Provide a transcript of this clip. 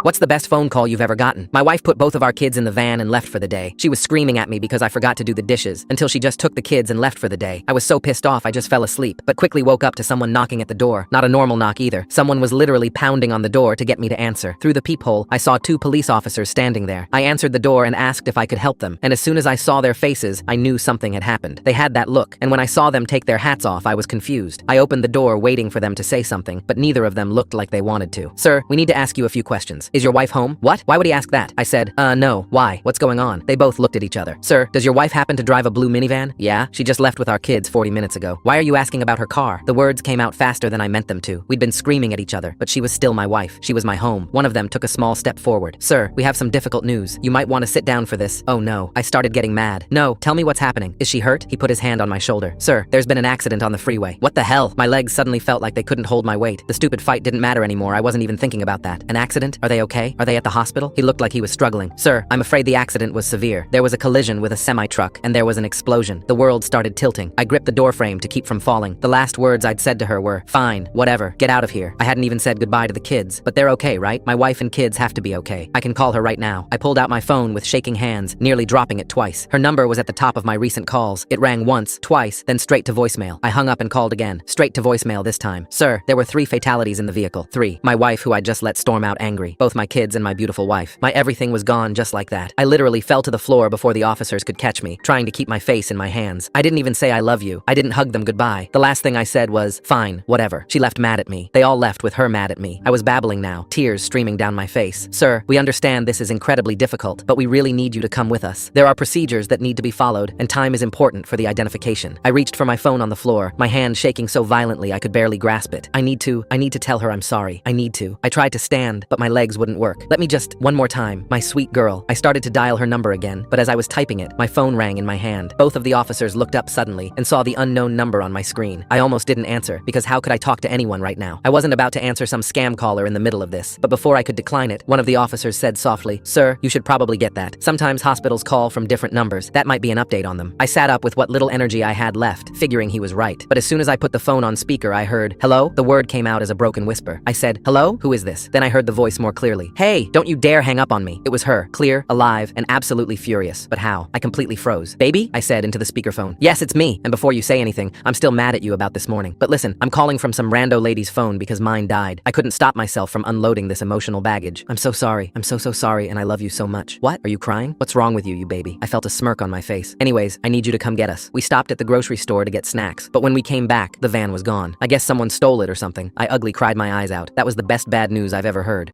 What's the best phone call you've ever gotten? My wife put both of our kids in the van and left for the day. She was screaming at me because I forgot to do the dishes, until she just took the kids and left for the day. I was so pissed off I just fell asleep, but quickly woke up to someone knocking at the door. Not a normal knock either. Someone was literally pounding on the door to get me to answer. Through the peephole, I saw two police officers standing there. I answered the door and asked if I could help them, and as soon as I saw their faces, I knew something had happened. They had that look, and when I saw them take their hats off, I was confused. I opened the door waiting for them to say something, but neither of them looked like they wanted to. Sir, we need to ask you a few questions. Is your wife home? What? Why would he ask that? I said, no. Why? What's going on? They both looked at each other. Sir, does your wife happen to drive a blue minivan? Yeah, she just left with our kids 40 minutes ago. Why are you asking about her car? The words came out faster than I meant them to. We'd been screaming at each other, but she was still my wife. She was my home. One of them took a small step forward. Sir, we have some difficult news. You might want to sit down for this. Oh no. I started getting mad. No, tell me what's happening. Is she hurt? He put his hand on my shoulder. Sir, there's been an accident on the freeway. What the hell? My legs suddenly felt like they couldn't hold my weight. The stupid fight didn't matter anymore. I wasn't even thinking about that. An accident? Are they okay? Are they at the hospital? He looked like he was struggling. Sir, I'm afraid the accident was severe. There was a collision with a semi-truck, and there was an explosion. The world started tilting. I gripped the doorframe to keep from falling. The last words I'd said to her were, fine, whatever, get out of here. I hadn't even said goodbye to the kids, but they're okay, right? My wife and kids have to be okay. I can call her right now. I pulled out my phone with shaking hands, nearly dropping it twice. Her number was at the top of my recent calls. It rang once, twice, then straight to voicemail. I hung up and called again, straight to voicemail this time. Sir, there were 3 fatalities in the vehicle. 3. My wife, who I'd just let storm out angry. Both my kids and my beautiful wife. My everything was gone just like that. I literally fell to the floor before the officers could catch me, trying to keep my face in my hands. I didn't even say I love you. I didn't hug them goodbye. The last thing I said was, fine, whatever. She left mad at me. They all left with her mad at me. I was babbling now, tears streaming down my face. Sir, we understand this is incredibly difficult, but we really need you to come with us. There are procedures that need to be followed, and time is important for the identification. I reached for my phone on the floor, my hand shaking so violently I could barely grasp it. I need to tell her I'm sorry. I need to. I tried to stand, but my legs wouldn't work. Let me just, one more time. My sweet girl. I started to dial her number again, but as I was typing it, my phone rang in my hand. Both of the officers looked up suddenly and saw the unknown number on my screen. I almost didn't answer, because how could I talk to anyone right now? I wasn't about to answer some scam caller in the middle of this, but before I could decline it, one of the officers said softly, Sir, you should probably get that. Sometimes hospitals call from different numbers. That might be an update on them. I sat up with what little energy I had left, figuring he was right. But as soon as I put the phone on speaker, I heard, hello? The word came out as a broken whisper. I said, hello? Who is this? Then I heard the voice more clearly. Hey, don't you dare hang up on me. It was her, clear, alive, and absolutely furious. But how? I completely froze. Baby? I said into the speakerphone. Yes, it's me. And before you say anything, I'm still mad at you about this morning. But listen, I'm calling from some rando lady's phone because mine died. I couldn't stop myself from unloading this emotional baggage. I'm so sorry. I'm so sorry, and I love you so much. What? Are you crying? What's wrong with you, you baby? I felt a smirk on my face. Anyways, I need you to come get us. We stopped at the grocery store to get snacks, but when we came back, the van was gone. I guess someone stole it or something. I ugly cried my eyes out. That was the best bad news I've ever heard.